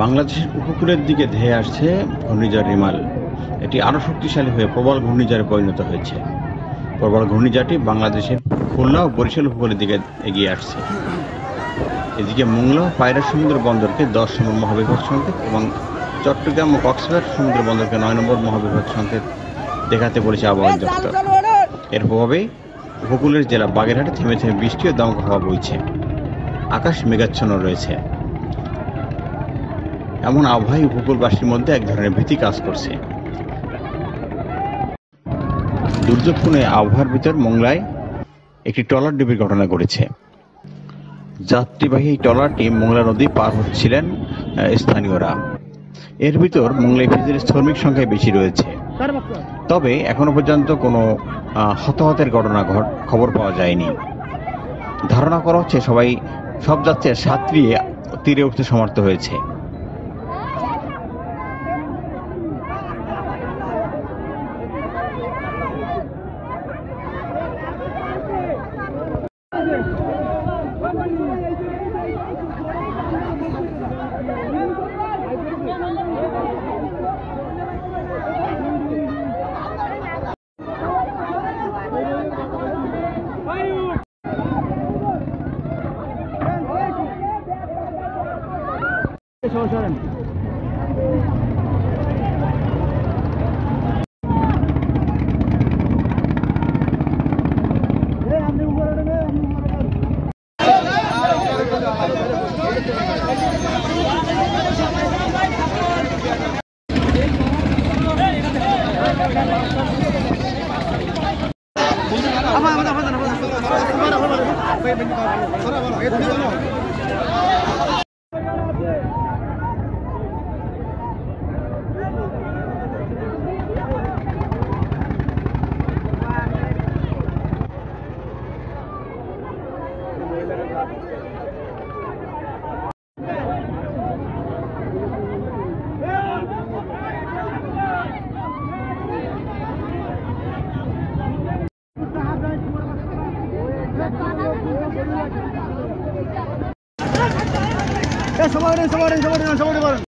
বাংলাদেশের উপকূলের দিকে ধেয়ে আসছে ঘূর্ণিঝড় রিমাল। এটি আরও শক্তিশালী হয়ে প্রবল ঘূর্ণিঝড়ে পরিণত হয়েছে। প্রবল ঘূর্ণিঝড়টি বাংলাদেশের খুলনা ও বরিশাল উপকূলের দিকে এগিয়ে আসছে। এদিকে মোংলা ও পায়রা সমুদ্র বন্দরকে 10 নম্বর মহাবিপদ সংকেত এবং চট্টগ্রাম ও কক্সবাজার সমুদ্র বন্দরকে 9 নম্বর মহাবিপদ সংকেত দেখাতে বলেছে আবহাওয়া দপ্তর। এর প্রভাবে উপকূলের জেলা বাগেরহাটে থেমে থেমে বৃষ্টি ও দমকা হাওয়া বইছে। আকাশ মেঘাচ্ছন্ন রয়েছে। এমন আবহাওয়ায় উপকূলবাসীর মধ্যে এক ধরনের ভীতি কাজ করছে। দুর্যোগপূর্ণ আবহাওয়ার ভিতর মোংলায় একটি ট্রলার ডুবির ঘটনা ঘটেছে। যাত্রীবাহী এই ট্রলারটি মোংলা নদী পার হচ্ছিলেন স্থানীয়রা। এর ভিতর মোংলা ইপিজেডের শ্রমিক সংখ্যা বেশি রয়েছে। তবে এখনো পর্যন্ত কোনো হতাহতের খবর পাওয়া যায়নি। ধারণা করা হচ্ছে সব যাত্রীরা সাঁতরিয়ে তীরে উঠতে সমর্থ হয়েছে। সবাই